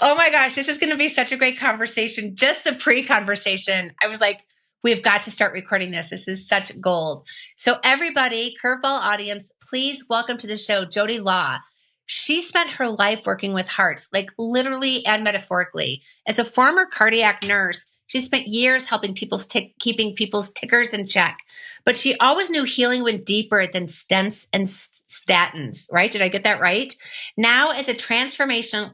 Oh my gosh, this is going to be such a great conversation. Just the pre-conversation, I was like, we've got to start recording this. This is such gold. So everybody, Curveball audience, please welcome to the show, Jodi Law. She spent her life working with hearts, like literally and metaphorically. As a former cardiac nurse, she spent years helping keeping people's tickers in check. But she always knew healing went deeper than stents and statins, right? Did I get that right? Now, as a transformational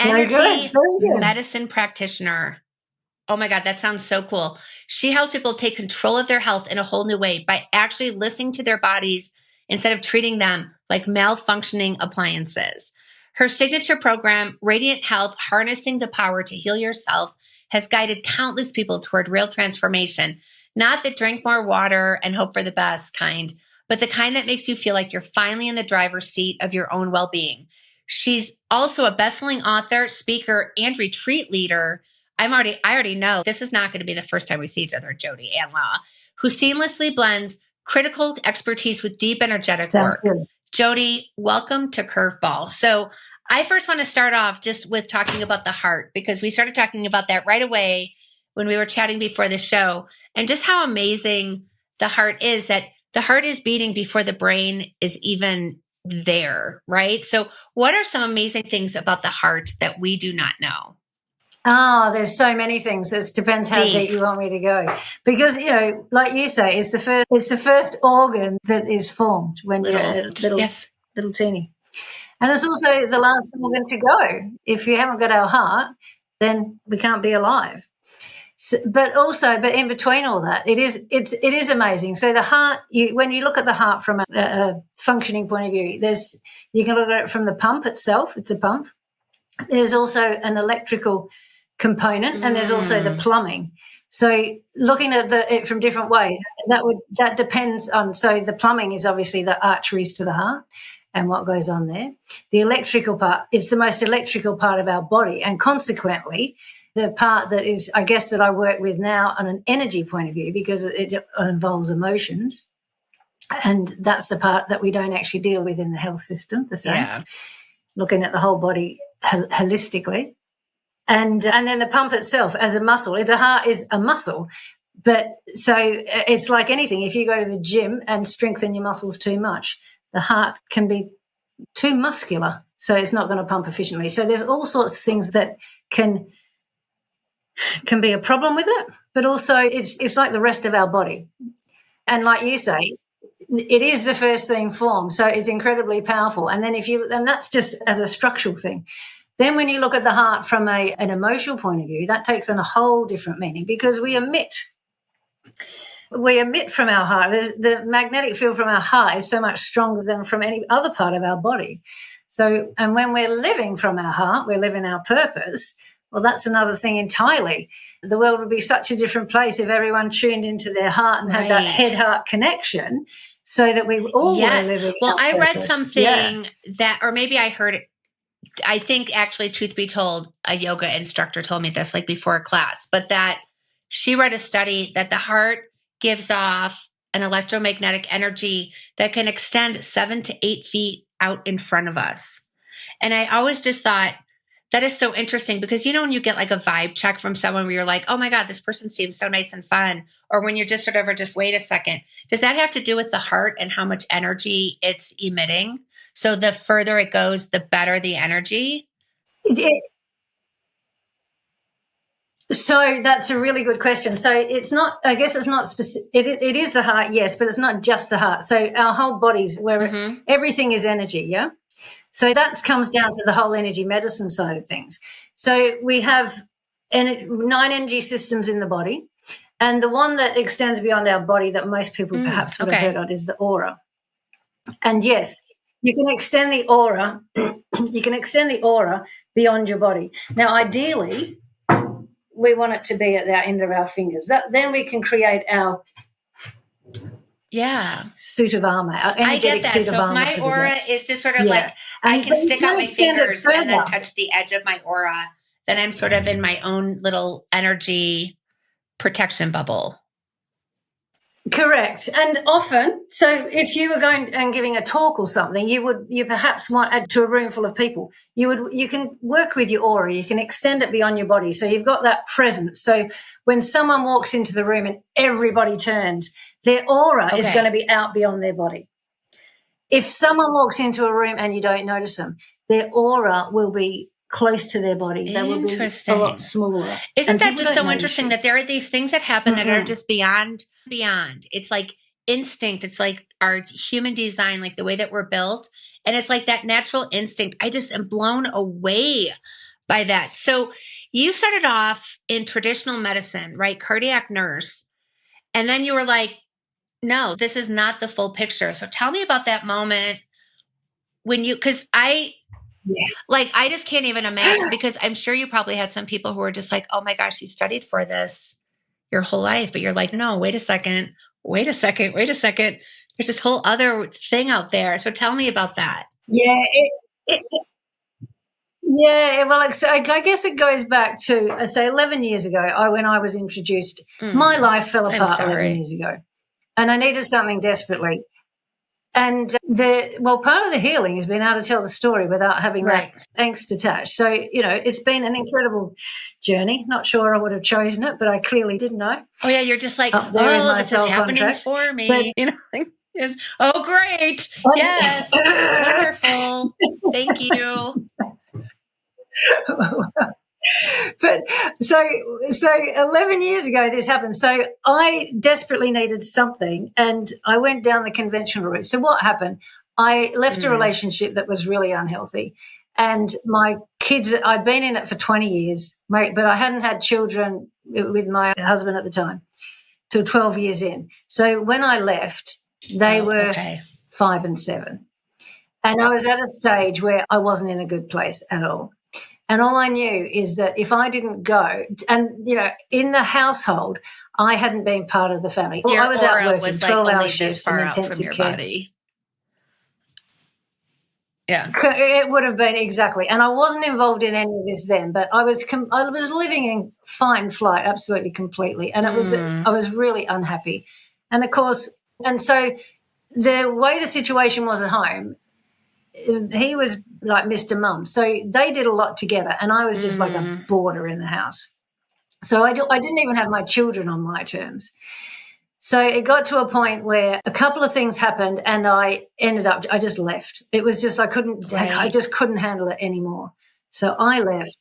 energy medicine practitioner. Oh my God, that sounds so cool. She helps people take control of their health in a whole new way by actually listening to their bodies instead of treating them like malfunctioning appliances. Her signature program, Radiant Health, Harnessing the Power to Heal Yourself, has guided countless people toward real transformation. Not the drink more water and hope for the best kind, but the kind that makes you feel like you're finally in the driver's seat of your own well-being. She's also a best-selling author, speaker, and retreat leader. I already know this is not going to be the first time we see each other, Jodi Anne Law, who seamlessly blends critical expertise with deep energetic work. Good. Jodi, welcome to Curveball. So I first want to start off just with talking about the heart, because we started talking about that right away when we were chatting before the show, and just how amazing the heart is, that the heart is beating before the brain is even there, right? So what are some amazing things about the heart that we do not know? Oh, there's so many things. It depends how deep you want me to go. Because, you know, like you say, it's the first organ that is formed when you're a little teeny. And it's also the last organ to go. If you haven't got our heart, then we can't be alive. So, but in between all that, it is amazing. So the heart, when you look at the heart from a functioning point of view, you can look at it from the pump itself. It's a pump. There's also an electrical component, and there's also the plumbing. So looking at it from different ways, that depends on. So the plumbing is obviously the arteries to the heart and what goes on there. The electrical part is the most electrical part of our body, and consequently, the part that is, I guess, that I work with now on an energy point of view, because it involves emotions, and that's the part that we don't actually deal with in the health system. The same, looking at the whole body holistically. And then the pump itself as a muscle. The heart is a muscle, but so it's like anything. If you go to the gym and strengthen your muscles too much, the heart can be too muscular, so it's not going to pump efficiently. So there's all sorts of things that can be a problem with it, but also it's like the rest of our body. And like you say, it is the first thing formed, so it's incredibly powerful. And then and that's just as a structural thing. Then when you look at the heart from an emotional point of view, that takes on a whole different meaning, because we emit from our heart. The magnetic field from our heart is so much stronger than from any other part of our body. So, and when we're living from our heart, we're living our purpose. Well, that's another thing entirely. The world would be such a different place if everyone tuned into their heart and had that head-heart connection, so that we all were living. Well, I read something that, or maybe I heard it. I think actually, truth be told, a yoga instructor told me this like before a class, but that she read a study that the heart gives off an electromagnetic energy that can extend 7 to 8 feet out in front of us. And I always just thought that is so interesting, because, you know, when you get like a vibe check from someone where you're like, oh my God, this person seems so nice and fun. Or when you're just sort of just wait a second, does that have to do with the heart and how much energy it's emitting? So the further it goes, the better the energy? So that's a really good question. So it's not, I guess it's not specific. It is the heart, yes, but it's not just the heart. So our whole bodies, where everything is energy, yeah? So that comes down to the whole energy medicine side of things. So we have 9 energy systems in the body, and the one that extends beyond our body that most people perhaps would have heard of is the aura. And yes, you can extend the aura. You can extend the aura beyond your body. Now, ideally, we want it to be at the end of our fingers. Then we can create our suit of armor, our energetic suit of armor. So if my aura is just sort of like, I can stick out my fingers and then touch the edge of my aura, then I'm sort of in my own little energy protection bubble. Correct. And often, so if you were going and giving a talk or something, you perhaps might add to a room full of people. You can work with your aura, you can extend it beyond your body. So you've got that presence. So when someone walks into the room and everybody turns, their aura is going to be out beyond their body. If someone walks into a room and you don't notice them, their aura will be close to their body. They will be a lot smaller. Isn't that just so interesting that there are these things that happen that are just beyond? It's like instinct. It's like our human design, like the way that we're built. And it's like that natural instinct. I just am blown away by that. So you started off in traditional medicine, right? Cardiac nurse. And then you were like, no, this is not the full picture. So tell me about that moment when because I just can't even imagine, because I'm sure you probably had some people who were just like, oh my gosh, you studied for this your whole life. But you're like, no, wait a second. There's this whole other thing out there. So tell me about that. Yeah. Well, I guess it goes back to, say, 11 years ago, when I was introduced, my life fell apart 11 years ago. And I needed something desperately. And part of the healing has been able to tell the story without having that angst attached. So, it's been an incredible journey. Not sure I would have chosen it, but I clearly didn't know. Oh, yeah, you're just like, this is happening for me. But, yes. Oh, great. Yes. Wonderful. Thank you. But so 11 years ago this happened. So I desperately needed something, and I went down the conventional route. So what happened? I left a relationship that was really unhealthy, and my kids, I'd been in it for 20 years, but I hadn't had children with my husband at the time till 12 years in. So when I left, they were 5 and 7, and I was at a stage where I wasn't in a good place at all. And all I knew is that if I didn't go, and, in the household, I hadn't been part of the family. I was out working 12-hour shifts in intensive care. Body. Yeah. It would have been, exactly. And I wasn't involved in any of this then, but I was living in fight and flight, absolutely, completely. And I was really unhappy. And of course, and so the way the situation was at home, he was like Mr. Mum. So they did a lot together, and I was just like a boarder in the house. So I didn't even have my children on my terms. So it got to a point where a couple of things happened, and I just left. It was just, I just couldn't handle it anymore. So I left,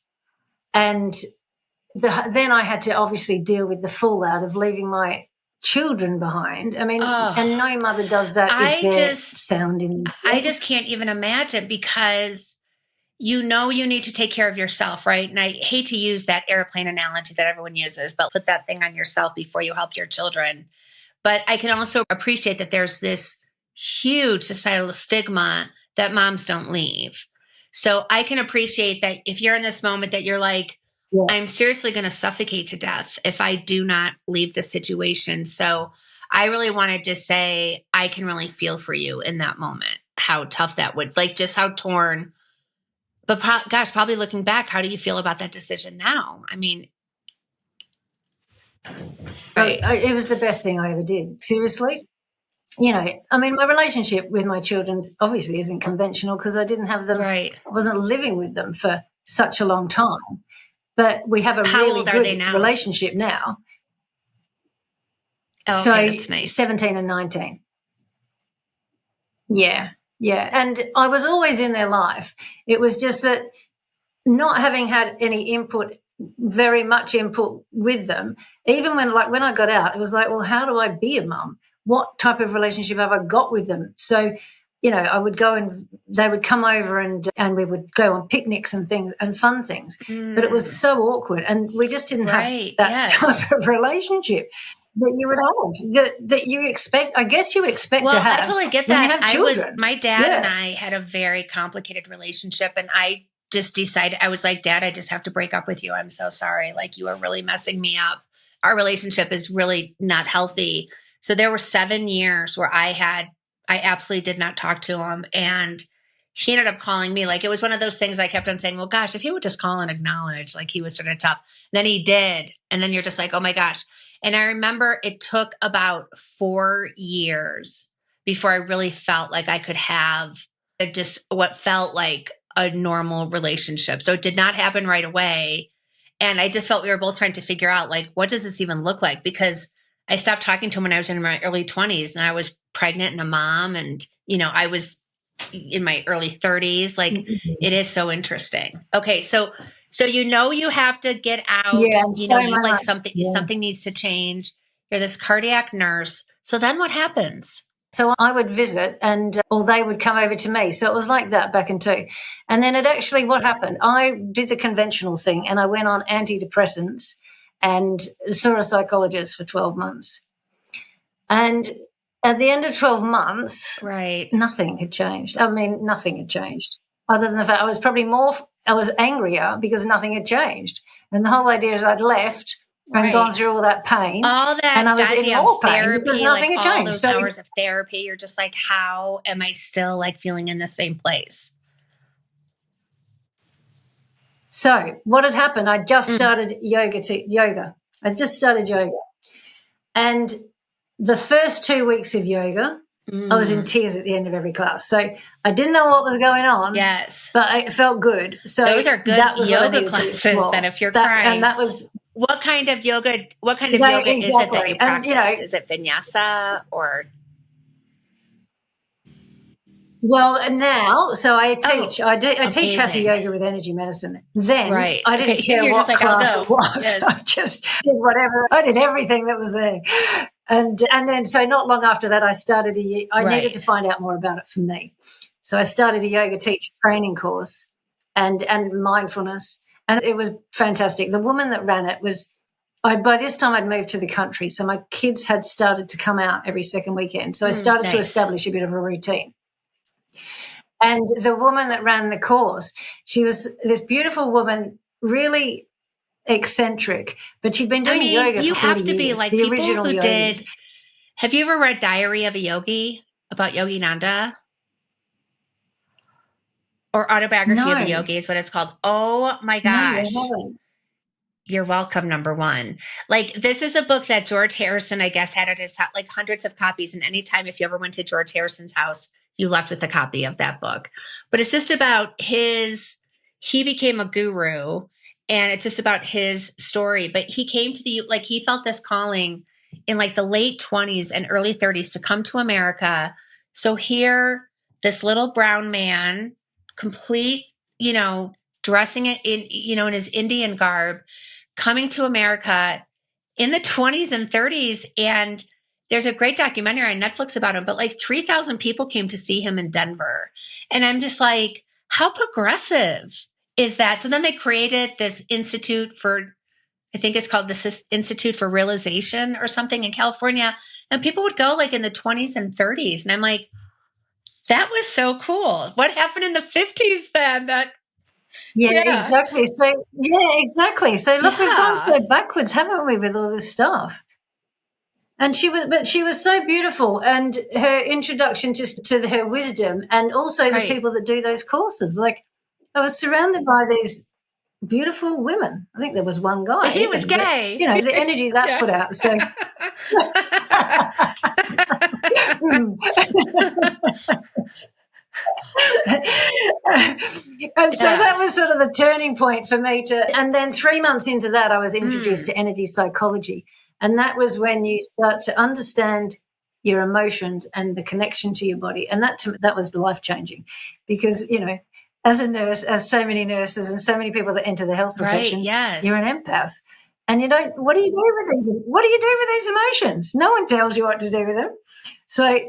and then I had to obviously deal with the fallout of leaving my children behind. I mean, and no mother does that if they're sound in themselves. I just can't even imagine, because you need to take care of yourself, right? And I hate to use that airplane analogy that everyone uses, but put that thing on yourself before you help your children. But I can also appreciate that there's this huge societal stigma that moms don't leave. So I can appreciate that if you're in this moment that you're like, I'm seriously going to suffocate to death if I do not leave the situation. So I really wanted to say, I can really feel for you in that moment, how tough that would, just how torn. But probably looking back, how do you feel about that decision now? I mean, it was the best thing I ever did. Seriously. I mean, my relationship with my children obviously isn't conventional, because I didn't have them. I wasn't living with them for such a long time. But we have a really good relationship now. Oh, okay, that's nice. 17 and 19. Yeah. And I was always in their life. It was just that not having had any very much input with them, even when I got out, it was like, well, how do I be a mum? What type of relationship have I got with them? So, I would go and they would come over and we would go on picnics and things and fun things. But it was so awkward, and we just didn't have that type of relationship that you would have, that you expect, I guess you expect to have. I totally get that. When you have children. My dad and I had a very complicated relationship, and I just decided, I was like, Dad, I just have to break up with you. I'm so sorry. You are really messing me up. Our relationship is really not healthy. So there were 7 years where I absolutely did not talk to him. And he ended up calling me. It was one of those things I kept on saying, well, gosh, if he would just call and acknowledge, he was sort of tough. And then he did. And then you're just like, oh my gosh. And I remember it took about 4 years before I really felt like I could have just what felt like a normal relationship. So it did not happen right away. And I just felt we were both trying to figure out, like, what does this even look like? Because I stopped talking to him when I was in my early 20s and I was pregnant and a mom. And, I was in my early 30s. Like, it is so interesting. Okay. So you have to get out, something needs to change. You're this cardiac nurse. So then what happens? So I would visit or they would come over to me. So it was like that back in two. And then what happened, I did the conventional thing and I went on antidepressants and saw a psychologist for 12 months. And at the end of 12 months, nothing had changed. I mean, nothing had changed other than the fact I was angrier because nothing had changed. And the whole idea is I'd left and gone through all that pain. And I was in more pain because nothing had changed. All those hours of therapy, you're just like, how am I still like feeling in the same place? So what had happened, I just started yoga. I just started yoga. And the first 2 weeks of yoga, I was in tears at the end of every class. So I didn't know what was going on. Yes. But it felt good. So those are good yoga classes then if you're crying. And that was... What kind of yoga is it that you practice? Is it vinyasa or? Well, now, so I teach. I teach hatha yoga with energy medicine. Then I didn't care what class it was. Yes. I just did whatever. I did everything that was there. And then, so not long after that, I started I needed to find out more about it for me. So I started a yoga teacher training course and mindfulness. And it was fantastic. The woman that ran it by this time I'd moved to the country. So my kids had started to come out every second weekend. So I started to establish a bit of a routine. And the woman that ran the course, she was this beautiful woman, really eccentric, but she'd been doing yoga for 40 years. You have to be like the people who did. Have you ever read Diary of a Yogi about Yogi Nanda? Or Autobiography of a Yogi is what it's called. Oh my gosh. No, I haven't. You're welcome, number one. Like, this is a book that George Harrison, I guess, had at his house, like hundreds of copies. And anytime if you ever went to George Harrison's house, you left with a copy of that book. But it's just about he became a guru and it's just about his story. But he came to he felt this calling in like the late 20s and early 30s to come to America. So here, this little brown man, complete, dressing it in his Indian garb, coming to America in the 20s and 30s. And there's a great documentary on Netflix about him, but like 3,000 people came to see him in Denver. And I'm just like, how progressive is that? So then they created this institute I think it's called the Institute for Realization or something in California. And people would go like in the 20s and 30s. And I'm like, that was so cool. What happened in the 50s then? Exactly. So, exactly. So look, we've gone so backwards, haven't we, with all this stuff? And she was so beautiful, and her introduction just to her wisdom, and also the people that do those courses. Like, I was surrounded by these beautiful women. I think there was one guy. He was gay. But, the energy that put out. So. And so that was sort of the turning point for me and then 3 months into that, I was introduced to energy psychology. And that was when you start to understand your emotions and the connection to your body. And that was life-changing because, as a nurse, as so many nurses and so many people that enter the health profession, you're an empath. And what do you do with these emotions? No one tells you what to do with them. So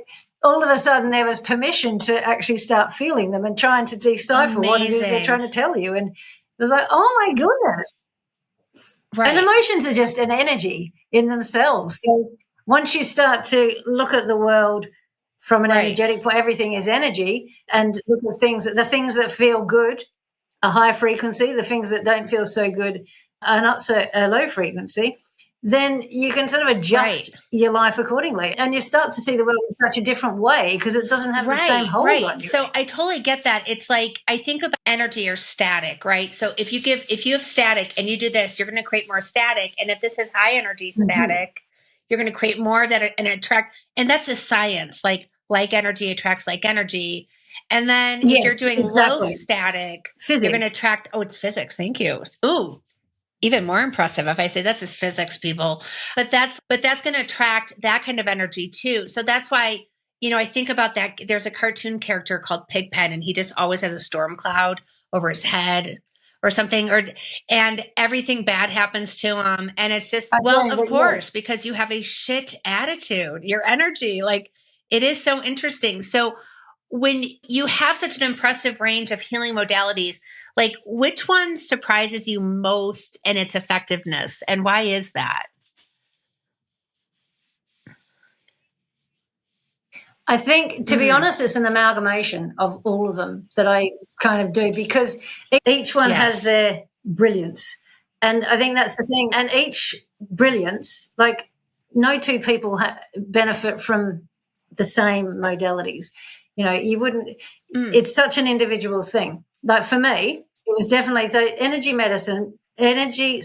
all of a sudden there was permission to actually start feeling them and trying to decipher what it is they're trying to tell you. And it was like, oh my goodness. Right. And emotions are just an energy in themselves. So once you start to look at the world from an energetic point, everything is energy, and look at the things that feel good are high frequency, the things that don't feel so good are not so low frequency, then you can sort of adjust your life accordingly. And you start to see the world in such a different way because it doesn't have the same hold on you. So I totally get that. It's like, I think about energy or static, right? So if you have static and you do this, you're going to create more static. And if this is high energy static, you're going to create more of that and attract. And that's just science. Like energy attracts like energy. And then if you're doing low static, physics. You're going to attract, it's physics. Thank you. Ooh, even more impressive if I say that's just physics, people. But that's going to attract that kind of energy too. So that's why, I think about that. There's a cartoon character called Pigpen, and he just always has a storm cloud over his head or something, and everything bad happens to him. And it's just, of course, because you have a shit attitude, your energy, like it is so interesting. So when you have such an impressive range of healing modalities, like which one surprises you most in its effectiveness, and why is that? I think, to be honest, it's an amalgamation of all of them that I kind of do, because each one has their brilliance. And I think that's the thing. And each brilliance, like no two people benefit from the same modalities. You wouldn't, it's such an individual thing. Like for me, it was definitely, so energy medicine, energy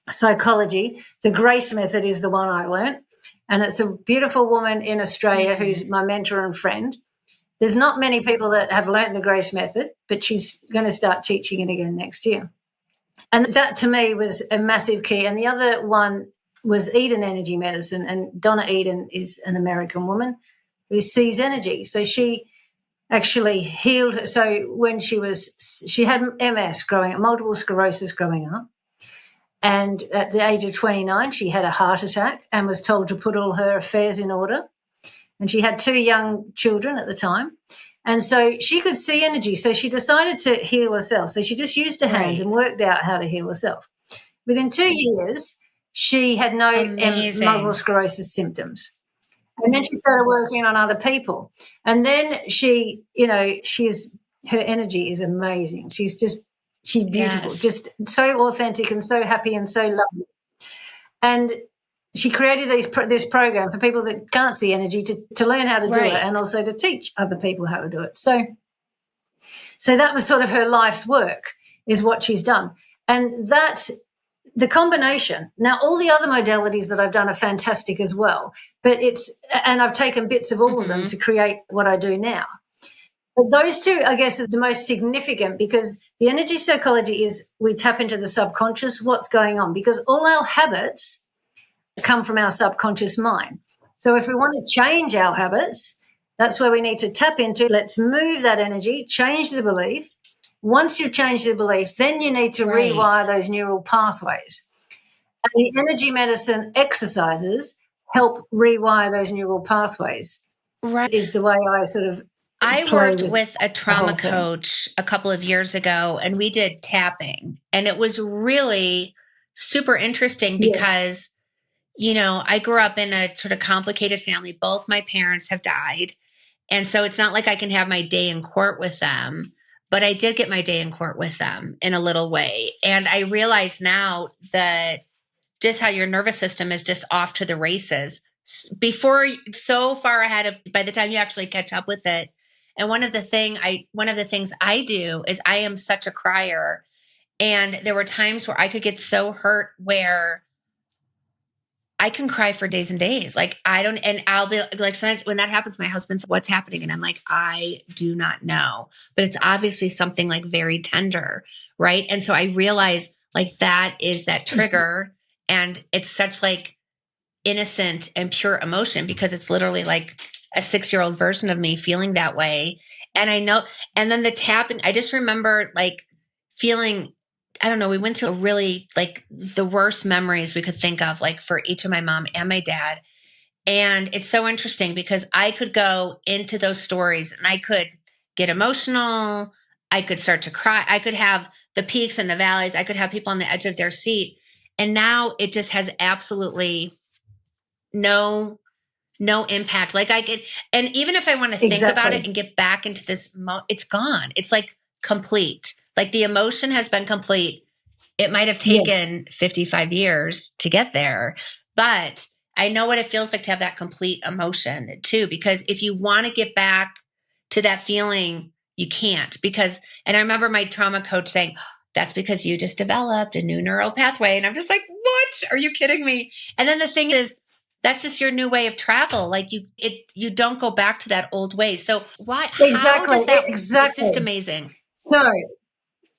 psychology, the Grace method is the one I learned. And it's a beautiful woman in Australia who's my mentor and friend. There's not many people that have learnt the Grace method, but she's going to start teaching it again next year. And that to me was a massive key. And the other one was Eden energy medicine. And Donna Eden is an American woman who sees energy. So she actually healed her. So when she had MS growing up, multiple sclerosis growing up. And at the age of 29, she had a heart attack and was told to put all her affairs in order. And she had 2 young children at the time. And so she could see energy. So she decided to heal herself. So she just used her hands and worked out how to heal herself. Within 2 years, she had no multiple sclerosis symptoms. And then she started working on other people. And then her energy is amazing. She's beautiful, just so authentic and so happy and so lovely. And she created this program for people that can't see energy to learn how to do it, and also to teach other people how to do it. So that was sort of her life's work, is what she's done. And that, the combination, now all the other modalities that I've done are fantastic as well, and I've taken bits of all of them to create what I do now. But those two, I guess, are the most significant, because the energy psychology is we tap into the subconscious, what's going on, because all our habits come from our subconscious mind. So if we want to change our habits, that's where we need to tap into. Let's move that energy, change the belief. Once you've changed the belief, then you need to rewire those neural pathways. And the energy medicine exercises help rewire those neural pathways. Is the way I sort of I worked with a trauma coach a couple of years ago, and we did tapping, and it was really super interesting because, I grew up in a sort of complicated family. Both my parents have died. And so it's not like I can have my day in court with them, but I did get my day in court with them in a little way. And I realize now that just how your nervous system is just off to the races before, so far ahead by the time you actually catch up with it. And one of the things I do is I am such a crier. And there were times where I could get so hurt where I can cry for days and days. Like I'll be like, sometimes when that happens, my husband's, what's happening? And I'm like, I do not know, but it's obviously something like very tender. Right. And so I realize like that is that trigger, and it's such like innocent and pure emotion, because it's literally like a 6-year-old version of me feeling that way. And I know, and then the tapping, I just remember like feeling, I don't know, we went through a really like the worst memories we could think of, like for each of my mom and my dad. And it's so interesting because I could go into those stories and I could get emotional. I could start to cry. I could have the peaks and the valleys. I could have people on the edge of their seat. And now it just has absolutely no impact. Like I get, and even if I want to think about it and get back into this, it's gone. It's like complete. Like the emotion has been complete. It might have taken 55 years to get there, but I know what it feels like to have that complete emotion too, because if you want to get back to that feeling, you can't, and I remember my trauma coach saying, that's because you just developed a new neural pathway. And I'm just like, what? Are you kidding me? And then the thing is, that's just your new way of travel. Like you don't go back to that old way. So why? Exactly. How does that? Exactly. It's just amazing. So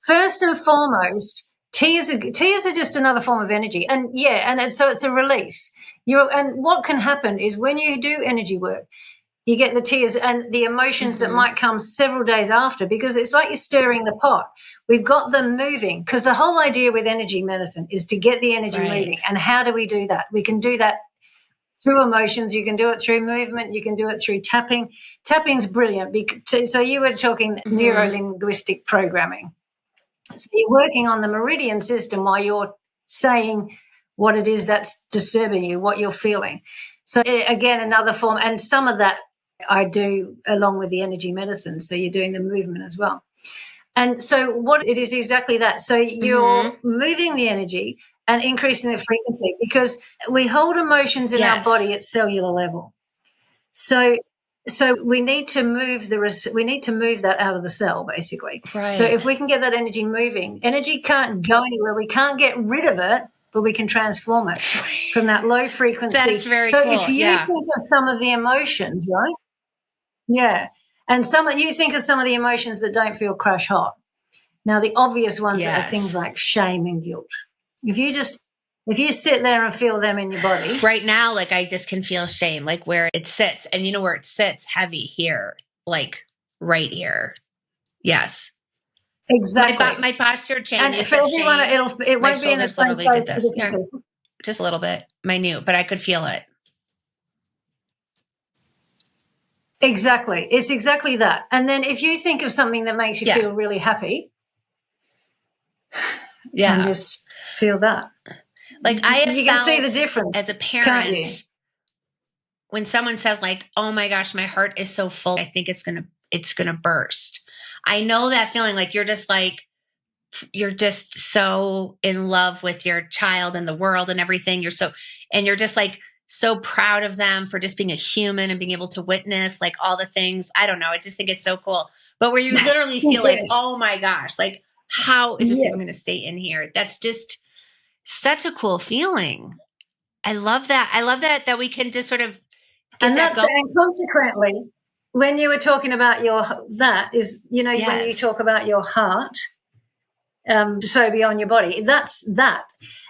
first and foremost, tears are just another form of energy, and so it's a release. And what can happen is when you do energy work, you get the tears and the emotions that might come several days after, because it's like you're stirring the pot. We've got them moving, because the whole idea with energy medicine is to get the energy moving. And how do we do that? We can do that through emotions. You can do it through movement. You can do it through tapping. Tapping's brilliant. So you were talking neuro-linguistic programming. So you're working on the meridian system while you're saying what it is that's disturbing you, what you're feeling. So again, another form, and some of that I do along with the energy medicine. So you're doing the movement as well. And so what it is exactly that. So you're moving the energy and increasing the frequency, because we hold emotions in our body at cellular level. So we need to move that out of the cell, basically. Right. So if we can get that energy moving, energy can't go anywhere. We can't get rid of it, but we can transform it from that low frequency. That's very cool. If you think of some of the emotions, right? Yeah. And you think of some of the emotions that don't feel crash hot. Now, the obvious ones are things like shame and guilt. If you sit there and feel them in your body. Right now, like I just can feel shame, like where it sits. And you know where it sits? Heavy here, like right here. Yes. Exactly. My posture changed. And for everyone, it won't be in the same place. Just a little bit, minute, but I could feel it. Exactly. It's exactly that. And then if you think of something that makes you feel really happy, and just feel that. Like you can see the difference as a parent when someone says like, "Oh my gosh, my heart is so full. I think it's gonna burst." I know that feeling. Like you're just so in love with your child and the world and everything. You're just like so proud of them for just being a human and being able to witness like all the things. I don't know. I just think it's so cool. But where you literally feel like, oh my gosh, like how is this even going to stay in here? That's just such a cool feeling. I love that. I love that we can just sort of and consequently, when you were talking about when you talk about your heart, so beyond your body, that's that.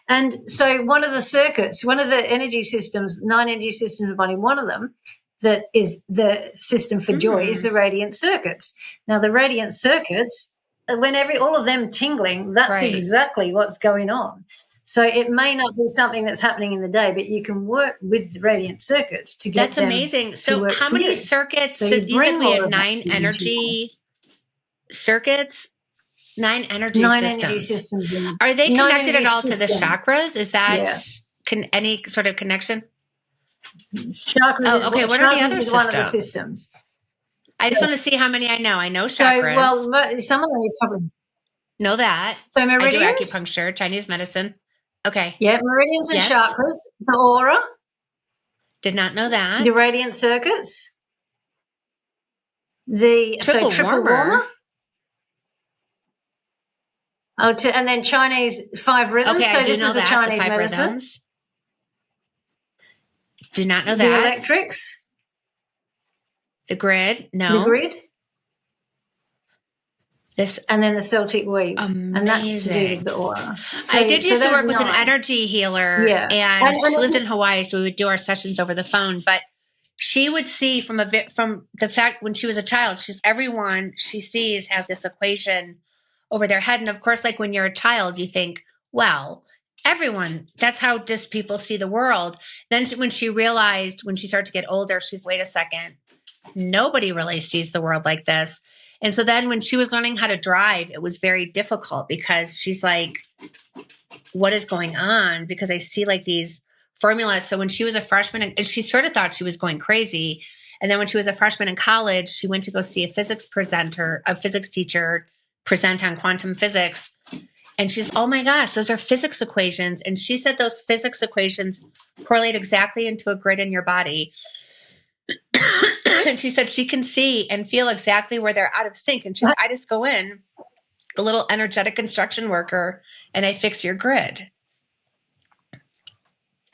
And so one of the energy systems, 9 energy systems of the body, one of them that is the system for joy is the radiant circuits. Now, the radiant circuits, when all of them tingling, that's exactly what's going on. So it may not be something that's happening in the day, but you can work with the radiant circuits to get them. That's amazing. So how many circuits? So you said we have 9 energy circuits. 9 energy systems. Are they connected at all to the chakras? Is that any sort of connection? Chakras what are the other systems? One of the systems. I just want to see how many I know. I know chakras. Some of them you probably know that. So meridians? I do acupuncture, Chinese medicine. Okay. Yeah, meridians and chakras. The aura. Did not know that. The radiant circuits. Triple warmer. And then Chinese 5 rhythms. Okay, so this is the Chinese medicine. Rhythms. Did not know that. The electrics. The grid. No. The grid. This and then the Celtic weave. Amazing. And that's to do with the aura. So, I did used to work with an energy healer. Yeah. And she lived in Hawaii, so we would do our sessions over the phone. But she would see from the fact when she was a child, everyone she sees has this equation over their head. And of course, like when you're a child, you think, well, everyone, that's how just people see the world. Then when she realized, when she started to get older, she's, wait a second, nobody really sees the world like this. And so then when she was learning how to drive, it was very difficult because she's like, what is going on? Because I see like these formulas. So when she was a freshman, and she sort of thought she was going crazy. And then when she was a freshman in college, she went to go see a physics teacher present on quantum physics. And she's, oh my gosh, those are physics equations. And she said those physics equations correlate exactly into a grid in your body. And she said she can see and feel exactly where they're out of sync. And she's, I just go in, the little energetic construction worker, and I fix your grid.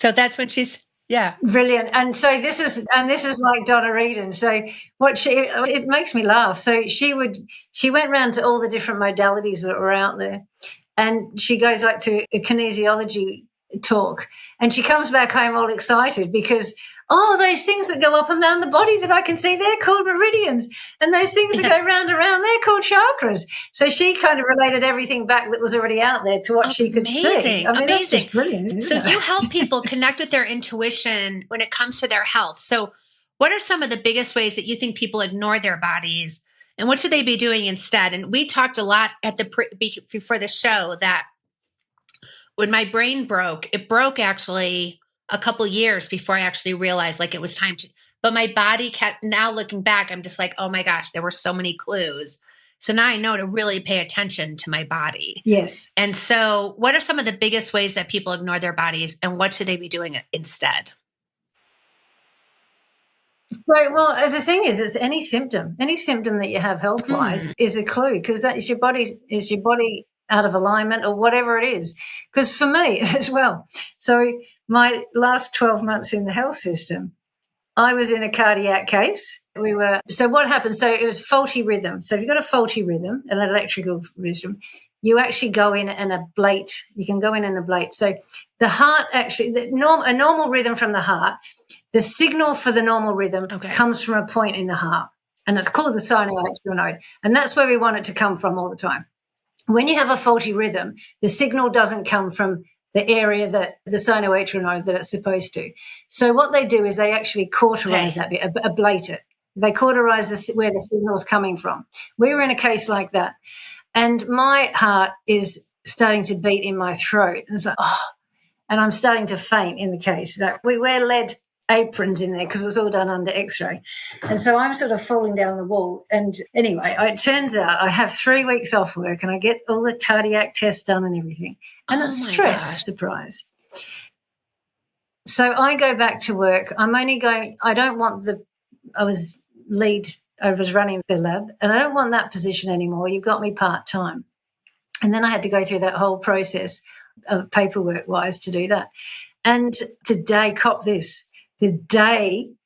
So that's when she's Yeah. Brilliant. And so this is like Donna Eden. So it makes me laugh. So she went around to all the different modalities that were out there, and she goes like to a kinesiology talk, and she comes back home all excited because those things that go up and down the body that I can see, they're called meridians, and those things that go round and round, they're called chakras. So she kind of related everything back that was already out there to what she could see. I mean, that's just brilliant. So you help people connect with their intuition when it comes to their health. So what are some of the biggest ways that you think people ignore their bodies, and what should they be doing instead? And we talked a lot before the show that when my brain broke, it broke actually a couple years before I actually realized like it was time to, but my body kept, now looking back, I'm just like, oh my gosh, there were so many clues. So now I know to really pay attention to my body. Yes. And so what are some of the biggest ways that people ignore their bodies, and what should they be doing instead? Right. Well, the thing is, it's any symptom that you have health-wise is a clue, because that is your body out of alignment or whatever it is. Because for me as well, so my last 12 months in the health system, I was in a cardiac case. So what happened? So it was faulty rhythm. So if you've got a faulty rhythm, an electrical rhythm, you actually go in and ablate. You can go in and ablate. So the heart actually, a normal rhythm from the heart, the signal for the normal rhythm comes from a point in the heart, and it's called the sinoatrial node. And that's where we want it to come from all the time. When you have a faulty rhythm, the signal doesn't come from the area that the sinoatrial node that it's supposed to. So what they do is they actually cauterize that bit, ablate it. They cauterize where the signal's coming from. We were in a case like that, and my heart is starting to beat in my throat. And it's like, and I'm starting to faint in the case. We wear lead aprons in there because it's all done under X-ray. And so I'm sort of falling down the wall. And anyway, it turns out I have 3 weeks off work and I get all the cardiac tests done and everything. And it's stress, surprise. So I go back to work. I was running the lab, and I don't want that position anymore. You've got me part-time. And then I had to go through that whole process of paperwork-wise to do that. And the day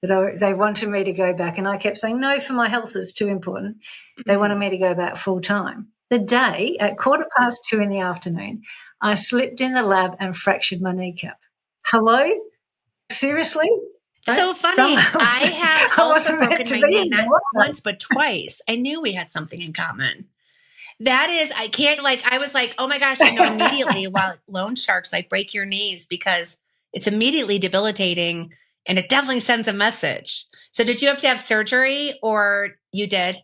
that they wanted me to go back, and I kept saying, no, for my health, it's too important. They wanted me to go back full-time. The day at 2:15 in the afternoon, I slipped in the lab and fractured my kneecap. Hello? Seriously? So funny. I have also broken my knee, not once, but twice. I knew we had something in common. That is, I was like, oh my gosh, I know immediately while loan sharks break your knees, because it's immediately debilitating and it definitely sends a message. So did you have to have surgery, or you did?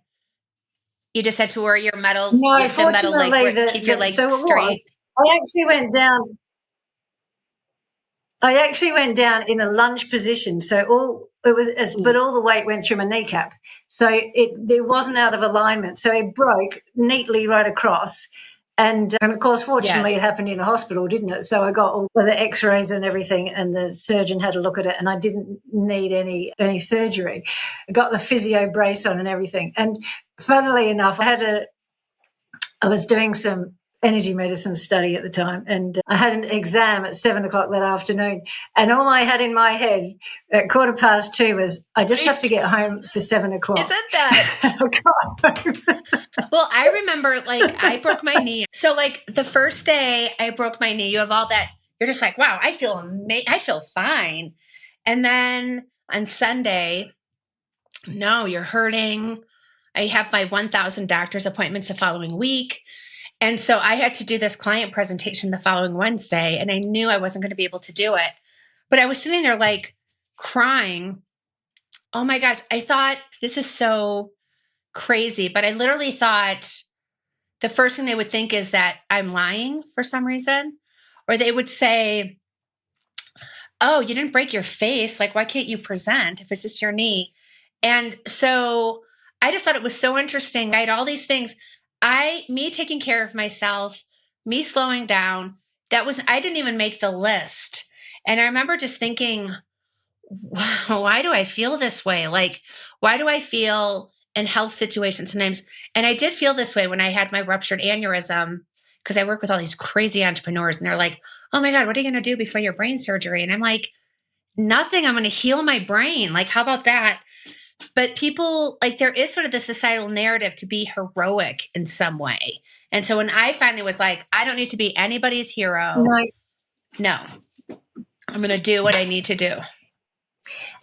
You just had to wear your metal, no, fortunately, keep your legs straight. I actually went down in a lunge position. So all the weight went through my kneecap. So it wasn't out of alignment. So it broke neatly right across. And of course, fortunately, it happened in a hospital, didn't it? So I got all the X-rays and everything, and the surgeon had a look at it, and I didn't need any surgery. I got the physio brace on and everything. And funnily enough, I was doing some energy medicine study at the time, and I had an exam at 7:00 that afternoon, and all I had in my head at 2:15 was, I just have to get home for 7:00. Isn't that? Well, I remember I broke my knee. So the first day I broke my knee, you have all that, you're just like, wow, I feel fine. And then on Sunday, no, you're hurting. I have my 1,000 doctor's appointments the following week. And so I had to do this client presentation the following Wednesday, and I knew I wasn't going to be able to do it. But I was sitting there crying. Oh my gosh, I thought, this is so crazy. But I literally thought the first thing they would think is that I'm lying for some reason. Or they would say, oh, you didn't break your face. Why can't you present if it's just your knee? And so I just thought it was so interesting. I had all these things. Me taking care of myself, me slowing down, I didn't even make the list. And I remember just thinking, wow, why do I feel this way? Why do I feel in health situations sometimes? And I did feel this way when I had my ruptured aneurysm, because I work with all these crazy entrepreneurs, and they're like, oh my God, what are you going to do before your brain surgery? And I'm like, nothing. I'm going to heal my brain. Like, how about that? But people, like, there is sort of the societal narrative to be heroic in some way. And so when I finally was like, I don't need to be anybody's hero. No, I'm going to do what I need to do.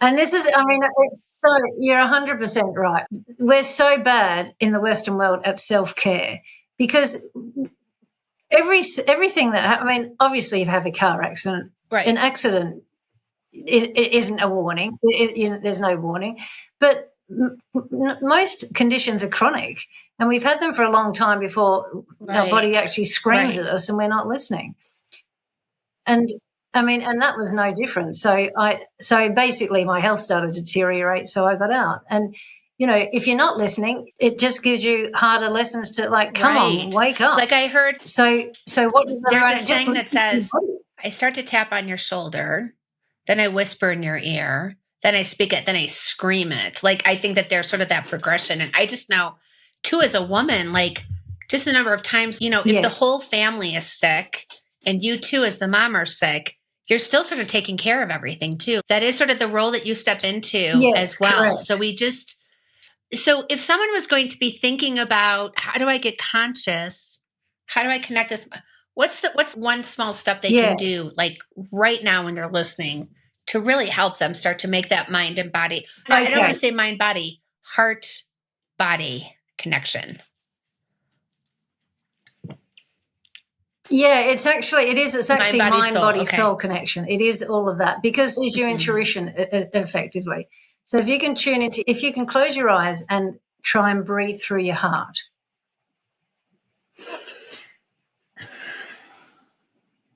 And this is, I mean, it's so, you're 100% right. We're so bad in the Western world at self-care because everything that, I mean, obviously you have a car accident. Right. An accident, it isn't a warning. There's no warning. But most conditions are chronic, and we've had them for a long time before our body actually screams at us and we're not listening. And I mean, and that was no different. So basically my health started to deteriorate, so I got out. And, you know, if you're not listening, it just gives you harder lessons to, like, come on, wake up. Like I heard. So what does that mean? There's a saying that says, I start to tap on your shoulder, then I whisper in your ear, then I speak it, then I scream it. Like, I think that there's sort of that progression. And I just know, too, as a woman, like, just the number of times, you know, if the whole family is sick and you too, as the mom, are sick, you're still sort of taking care of everything too. That is sort of the role that you step into as well. Correct. So if someone was going to be thinking about, how do I get conscious? How do I connect this? What's one small step they can do, like right now when they're listening, to really help them start to make that mind and body? I don't want to say mind, body, heart, body connection. Yeah, it's actually mind, body, soul connection. It is all of that, because it's your intuition effectively. So if you can close your eyes and try and breathe through your heart.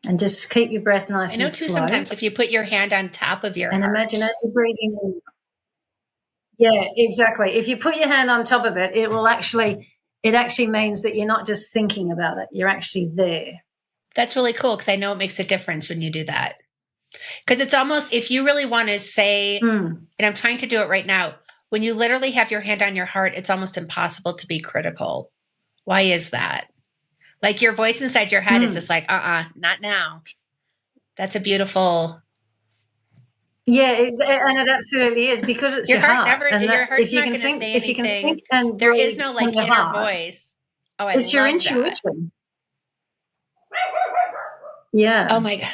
And just keep your breath nice and slow. I know too, sometimes if you put your hand on top of your heart. And imagine as you're breathing in. Yeah, exactly. If you put your hand on top of it, it actually means that you're not just thinking about it. You're actually there. That's really cool, because I know it makes a difference when you do that. Because it's almost, if you really want to say, and I'm trying to do it right now, when you literally have your hand on your heart, it's almost impossible to be critical. Why is that? Like, your voice inside your head is just like, not now. That's a beautiful. Yeah, and it absolutely is, because it's your heart. Your heart's not going to say anything. And there is no like inner voice. Oh, it's your intuition. Yeah. Oh my God.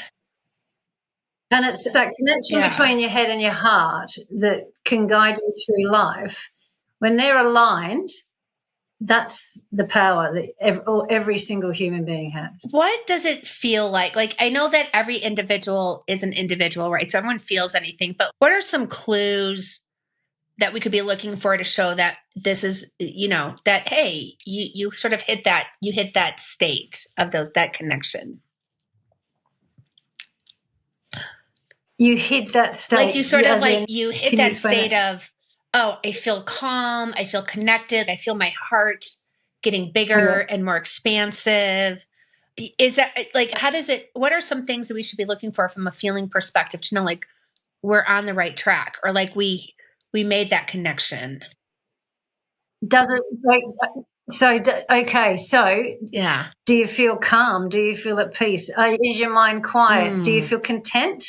And it's that connection between your head and your heart that can guide you through life. When they're aligned, that's the power that every single human being has. What does it feel like? Like, I know that every individual is an individual, right? So everyone feels anything, but what are some clues that we could be looking for to show that this is, you know, that, hey, you sort of hit that state of that connection? You hit that state. Like, you sort of like, you hit that state of, oh, I feel calm, I feel connected, I feel my heart getting bigger and more expansive. Is that like, what are some things that we should be looking for from a feeling perspective to know, like, we're on the right track, or like we made that connection? Does it, yeah. Do you feel calm? Do you feel at peace? Is your mind quiet? Do you feel content?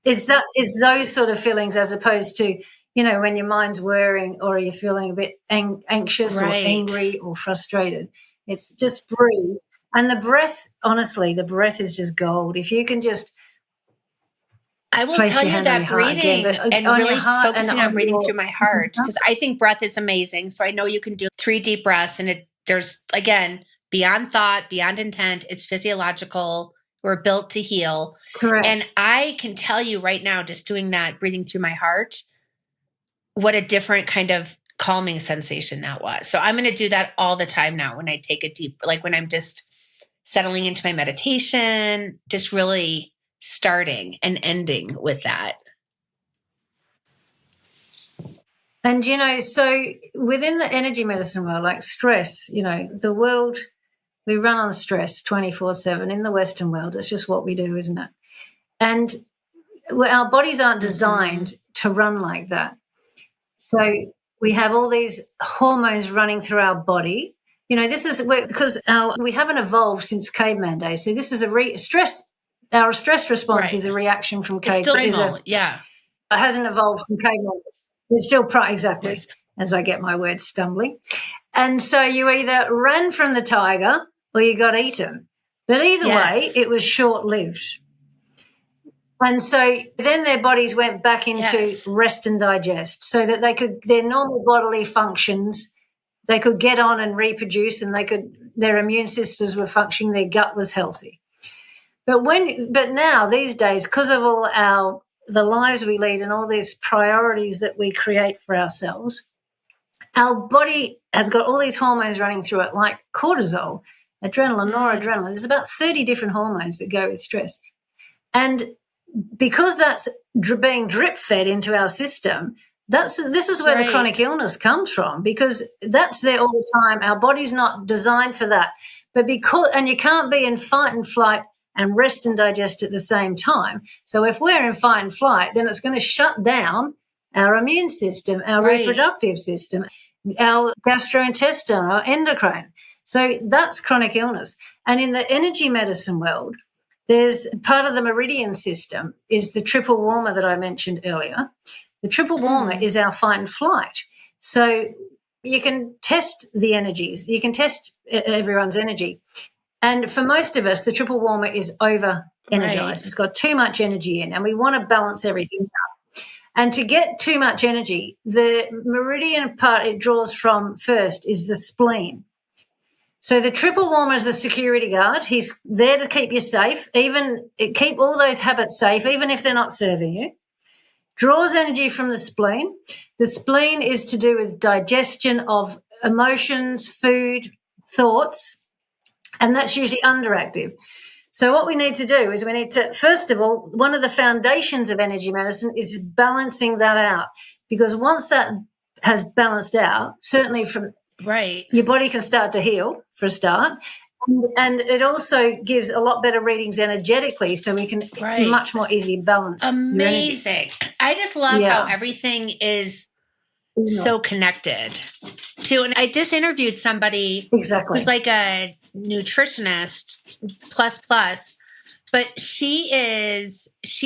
It's those sort of feelings, as opposed to, you know, when your mind's whirring, or you're feeling a bit anxious or angry or frustrated. It's just breathe. And the breath, honestly, is just gold. If you can just I will tell you that breathing and really focusing on breathing through my heart, because I think breath is amazing. So I know you can do 3 deep breaths, and there's, again, beyond thought, beyond intent, it's physiological. We're built to heal. Correct. And I can tell you right now, just doing that, breathing through my heart, what a different kind of calming sensation that was. So I'm going to do that all the time now when I take a deep, like when I'm just settling into my meditation, just really starting and ending with that. And, you know, so within the energy medicine world, like stress, you know, the world, we run on stress 24/7 in the Western world. It's just what we do, isn't it? And our bodies aren't designed to run like that. So we have all these hormones running through our body. You know, this is because we haven't evolved since caveman days. So this is stress our stress response is a reaction from caveman. It's still primal, It hasn't evolved from caveman. It's still exactly, yes. As I get my words stumbling. And so you either ran from the tiger or you got eaten. But either way, it was short-lived. And so then their bodies went back into rest and digest so that they could, their normal bodily functions, they could get on and reproduce, and their immune systems were functioning, their gut was healthy. But now these days, because of all the lives we lead and all these priorities that we create for ourselves, our body has got all these hormones running through it, like cortisol, adrenaline, noradrenaline. There's about 30 different hormones that go with stress. And because that's being drip fed into our system, this is where the chronic illness comes from, because that's there all the time. Our body's not designed for that. And you can't be in fight and flight and rest and digest at the same time. So if we're in fight and flight, then it's going to shut down our immune system, our reproductive system, our gastrointestinal, our endocrine. So that's chronic illness. And in the energy medicine world, there's part of the meridian system is the triple warmer that I mentioned earlier. The triple warmer is our fight and flight. So you can test the energies. You can test everyone's energy. And for most of us, the triple warmer is over-energized. It's got too much energy in, and we want to balance everything out. And to get too much energy, the meridian part it draws from first is the spleen. So the triple warmer is the security guard. He's there to keep you safe, keep all those habits safe, even if they're not serving you. Draws energy from the spleen. The spleen is to do with digestion of emotions, food, thoughts, and that's usually underactive. So what we need to do is first of all, one of the foundations of energy medicine is balancing that out, because once that has balanced out, certainly your body can start to heal for a start. And it also gives a lot better readings energetically, so we can much more easily balance. Amazing. I just love how everything is so connected to. And I just interviewed somebody who's like a nutritionist plus, but she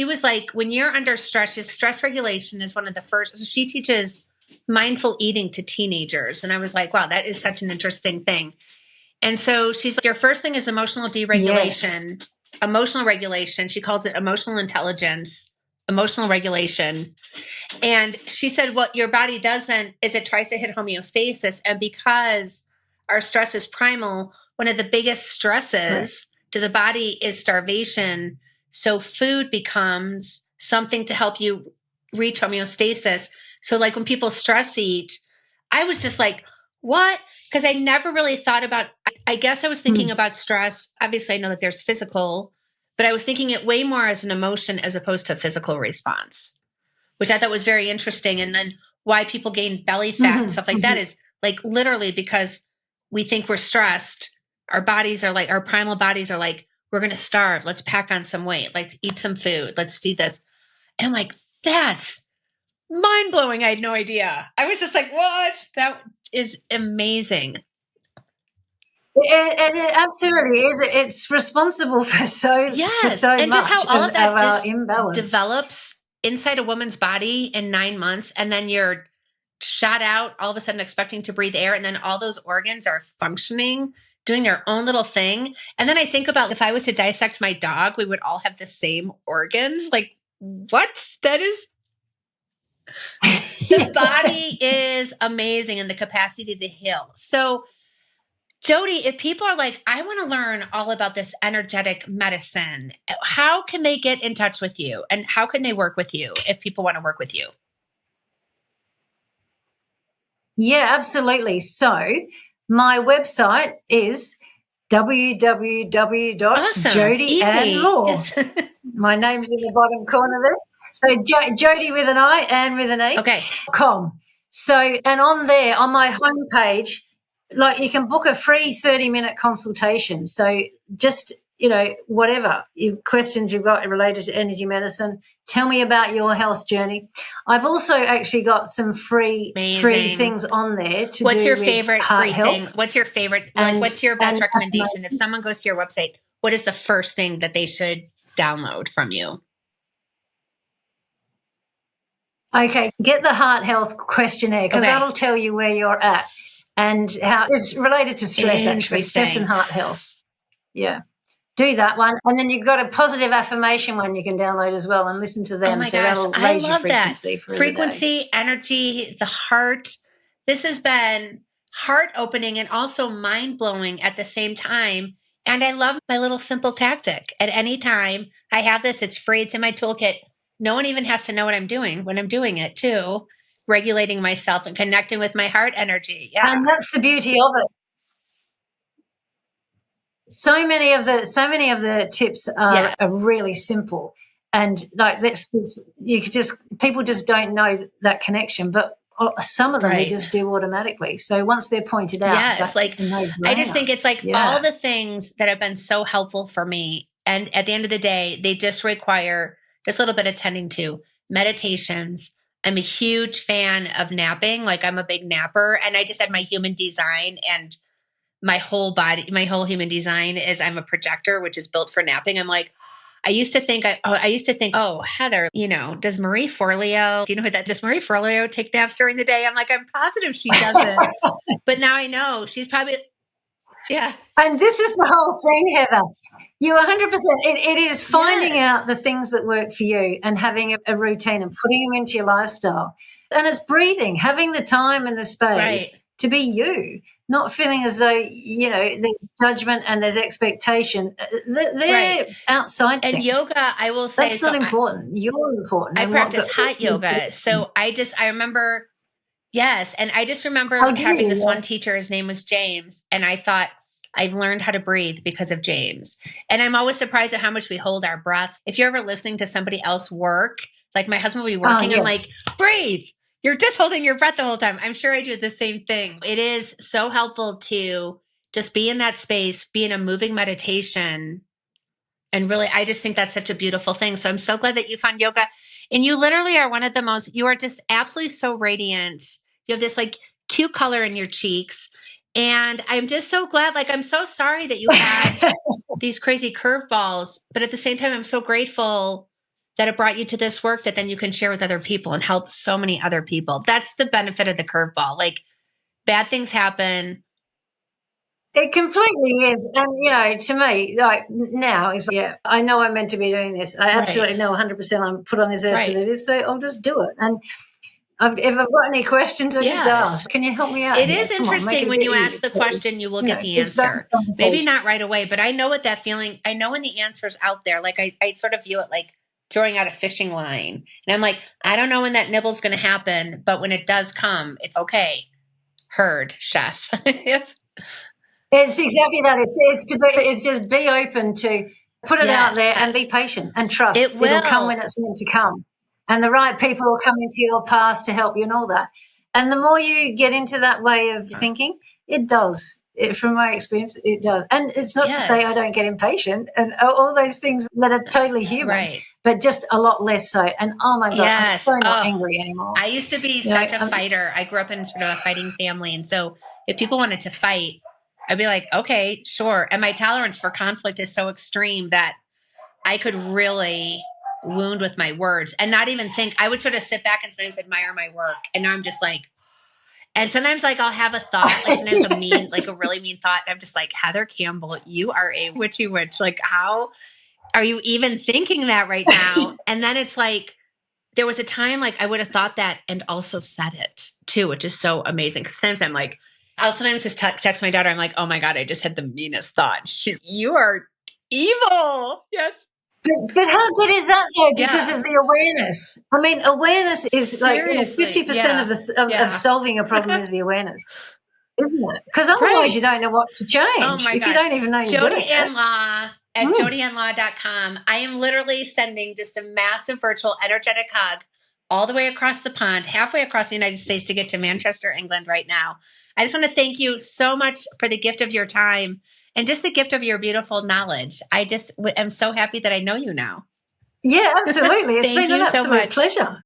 was like, when you're under stress regulation is one of the first. So she teaches mindful eating to teenagers. And I was like, wow, that is such an interesting thing. And so she's like, your first thing is emotional deregulation, emotional regulation. She calls it emotional intelligence, emotional regulation. And she said, what your body does then is it tries to hit homeostasis. And because our stress is primal, one of the biggest stresses to the body is starvation. So food becomes something to help you reach homeostasis. So like when people stress eat, I was just like, what? Because I never really thought about, I guess I was thinking about stress. Obviously, I know that there's physical, but I was thinking it way more as an emotion as opposed to a physical response, which I thought was very interesting. And then why people gain belly fat and stuff like that is like literally because we think we're stressed. Our bodies are like, our primal bodies are like, we're going to starve. Let's pack on some weight. Let's eat some food. Let's do this. And I'm like, that's mind blowing. I had no idea. I was just like, what? That is amazing. It absolutely is. It's responsible for so and much just how all of that just imbalance develops inside a woman's body in 9 months, and then you're shot out all of a sudden expecting to breathe air, and then all those organs are functioning, doing their own little thing. And then I think about if I was to dissect my dog, we would all have the same organs. Like, what? That is... The body is amazing and the capacity to heal. So, Jodi, if people are like, I want to learn all about this energetic medicine, how can they get in touch with you? And how can they work with you if people want to work with you? Yeah, absolutely. So my website is www.Jodi Anne Law. Yes. My name's in the bottom corner there. So Jodi with an I, Anne with an E. Okay. .com. So, and on there, on my homepage, like you can book a free 30-minute consultation. So just, whatever questions you've got related to energy medicine, tell me about your health journey. I've also actually got some free things on there to What's do your with favorite heart free health. thing? What's your favorite, what's your best recommendation? If someone goes to your website, what is the first thing that they should download from you? Okay, get the heart health questionnaire, because that'll tell you where you're at and how it's related to stress, actually, stress and heart health. Yeah. Do that one. And then you've got a positive affirmation one you can download as well and listen to them. Oh my so gosh, that'll raise your frequency that. Frequency, energy, the heart. This has been heart opening and also mind blowing at the same time. And I love my little simple tactic. At any time I have this, it's free, it's in my toolkit. No one even has to know what I'm doing when I'm doing it too. Regulating myself and connecting with my heart energy. Yeah. And that's the beauty of it. So many of the tips are really simple, and like people just don't know that connection, but some of them they just do automatically. So once they're pointed out, it's a no-brainer. I just think it's like all the things that have been so helpful for me, and at the end of the day, they just require just a little bit of tending to. Meditations. I'm a huge fan of napping. Like, I'm a big napper, and I just had my human design, and my whole body, my whole human design is I'm a projector, which is built for napping. I'm like, I used to think, oh, Heather, does Marie Forleo, do you know who that, does Marie Forleo take naps during the day? I'm like, I'm positive she doesn't. But now I know she's probably, And this is the whole thing, Heather. You 100%. It is finding out the things that work for you and having a routine and putting them into your lifestyle. And it's breathing, having the time and the space to be you, not feeling as though, there's judgment and there's expectation. They're outside and things. Yoga, I will say. That's not important. You're important. I practice hot yoga. So I remember, and I just remember having this one teacher, his name was James, and I thought, I've learned how to breathe because of James. And I'm always surprised at how much we hold our breaths. If you're ever listening to somebody else work, like my husband will be working, I'm like, breathe. You're just holding your breath the whole time. I'm sure I do the same thing. It is so helpful to just be in that space, be in a moving meditation. And really, I just think that's such a beautiful thing. So I'm so glad that you found yoga. And you literally are one of the most, you are just absolutely so radiant. You have this like cute color in your cheeks. And I'm just so glad, like, I'm so sorry that you had these crazy curveballs, but at the same time, I'm so grateful that it brought you to this work that then you can share with other people and help so many other people. That's the benefit of the curveball. Like, bad things happen. It completely is. And, to me, like now, it's I know I'm meant to be doing this. I absolutely know 100% I'm put on this earth to do this, so I'll just do it. And if I've got any questions, I just ask. Can you help me out? It is interesting when you ask the question, you will get the answer. Maybe not right away, but I know what that feeling, I know when the answer's out there. Like, I sort of view it like throwing out a fishing line. And I'm like, I don't know when that nibble's going to happen, but when it does come, it's okay. Heard, chef. Yes. It's exactly that. It's just be open to put it out there and be patient and trust. It'll come when it's meant to come. And the right people will come into your path to help you and all that. And the more you get into that way of thinking, it does. From my experience, it does. And it's not to say I don't get impatient and all those things that are totally human, but just a lot less so. And oh my God, I'm so not angry anymore. I used to be such a fighter. I grew up in sort of a fighting family. And so if people wanted to fight, I'd be like, okay, sure. And my tolerance for conflict is so extreme that I could really wound with my words and not even think. I would sort of sit back and sometimes admire my work. And now I'm just like, and sometimes like I'll have a thought, like sometimes a really mean thought. And I'm just like, Heather Campbell, you are a witchy witch. Like, how are you even thinking that right now? And then it's like, there was a time like I would have thought that and also said it too, which is so amazing. Because sometimes I'm like, I'll sometimes just text my daughter. I'm like, oh my God, I just had the meanest thought. You are evil. Yes. But how good is that though? Because of the awareness. I mean, awareness is like 50% of solving a problem is the awareness, isn't it? Because otherwise you don't know what to change. Oh my if you don't even know you're Jodi Anne Law at jodiannelaw.com. I am literally sending just a massive virtual energetic hug all the way across the pond, halfway across the United States to get to Manchester, England right now. I just want to thank you so much for the gift of your time. And just the gift of your beautiful knowledge. I just am so happy that I know you now. Yeah, absolutely. It's been an absolute pleasure.